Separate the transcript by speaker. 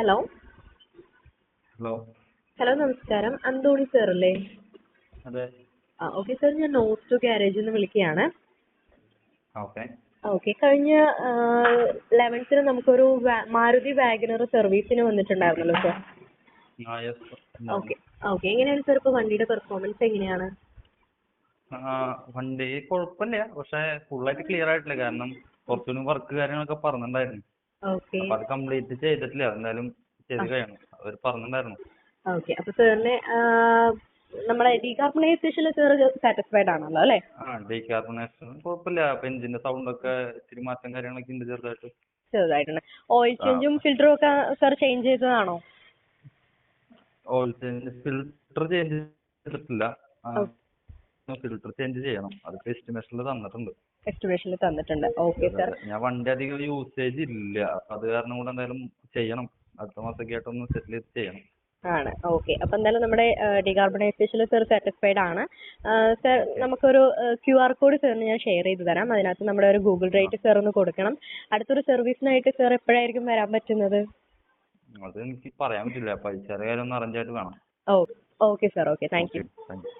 Speaker 1: Hello
Speaker 2: hello.
Speaker 1: Hello നമസ്കാരം, അന്തോണി സാറല്ലേ?
Speaker 2: അതെ.
Speaker 1: ഓക്കെ സാർ, ഞാൻ നോർത്ത് ടു ഗ്യാരേജിൽ നിന്ന് വിളിക്കുകയാണ്.
Speaker 2: ഓക്കെ.
Speaker 1: ഓക്കെ, കഴിഞ്ഞ 11th നമുക്കൊരു മാരുതി വാഗനർ സർവീസിന് വന്നിട്ടുണ്ടായിരുന്നല്ലോ സാർ.
Speaker 2: യെസ്.
Speaker 1: ഓക്കെ ഓക്കെ, എങ്ങനെയാണ് സാർ ഇപ്പോൾ വണ്ടിയുടെ പെർഫോമൻസ് എങ്ങനെയാണ്?
Speaker 2: വണ്ടി കുഴപ്പമില്ല, പക്ഷെ ഫുള്ളായിട്ട് ക്ലിയർ ആയിട്ടില്ല. കാരണം കുറച്ചുകൂടി വർക്ക് കാര്യങ്ങളൊക്കെ പറഞ്ഞിട്ടുണ്ടായിരുന്നു.
Speaker 1: ഓക്കെ
Speaker 2: അപ്പൊ അത് കംപ്ലീറ്റ് ചെയ്തിട്ടില്ല. എന്തായാലും ചെയ്ത് കഴിയണം, അവർ പറഞ്ഞിട്ടുണ്ടായിരുന്നു.
Speaker 1: ഓക്കെ, അപ്പൊ സാറിന് നമ്മളെ ഡീകാർബണൈസേഷനിൽ സാർ സാറ്റിസ്ഫൈഡ് ആണല്ലോ അല്ലേ?
Speaker 2: ഡീകാർബണേഷൻ കുഴപ്പമില്ല. അപ്പൊ എഞ്ചിന്റെ സൗണ്ട് ഒക്കെ ഇച്ചിരി മാറ്റം കാര്യങ്ങളൊക്കെ ഉണ്ട് ചെറുതായിട്ട്.
Speaker 1: ചെറുതായിട്ടുണ്ട്. ഓയിൽ ചേഞ്ചും ഫിൽറ്ററും ഒക്കെ സാർ ചേഞ്ച് ചെയ്തതാണോ?
Speaker 2: ഓയിൽ ചേഞ്ച്, ഫിൽറ്റർ ചേഞ്ച് ചെയ്തിട്ടില്ല. ഫിൽറ്റർ ചേഞ്ച് ചെയ്യണം. അതൊക്കെ എസ്റ്റിമേഷനിൽ തന്നിട്ടുണ്ട്.
Speaker 1: എസ്റ്റിമേഷനിൽ തന്നിട്ടുണ്ട്. Okay sir.
Speaker 2: ഞാൻ വണ്ടി അധികം യൂസേജ് ഇല്ല, അപ്പൊ അത് കാരണം കൂടെ എന്തായാലും ചെയ്യണം. അടുത്ത മാസമൊക്കെ ആയിട്ടൊന്ന് സെറ്റിൽ ചെയ്ത് ചെയ്യണം.
Speaker 1: ആണ്. ഓക്കെ, അപ്പൊ എന്തായാലും നമ്മുടെ ഡീകാർബണൈസേഷനിൽ സാർ സാറ്റിസ്ഫൈഡ് ആണ്. സാർ, നമുക്കൊരു QR കോഡ് സാറിന് ഞാൻ ഷെയർ ചെയ്ത് തരാം. അതിനകത്ത് നമ്മുടെ ഒരു ഗൂഗിൾ റേറ്റ് സാർ ഒന്ന് കൊടുക്കണം. അടുത്തൊരു സർവീസിനായിട്ട് സാർ എപ്പോഴായിരിക്കും വരാൻ പറ്റുന്നത്?
Speaker 2: അത് എനിക്ക് പറയാൻ പറ്റില്ല. പൈസയുടെ കാര്യം ഒന്ന് അറേഞ്ച് ആയിട്ട് വേണം.
Speaker 1: Okay sir. Okay, thank you.
Speaker 2: Thank you.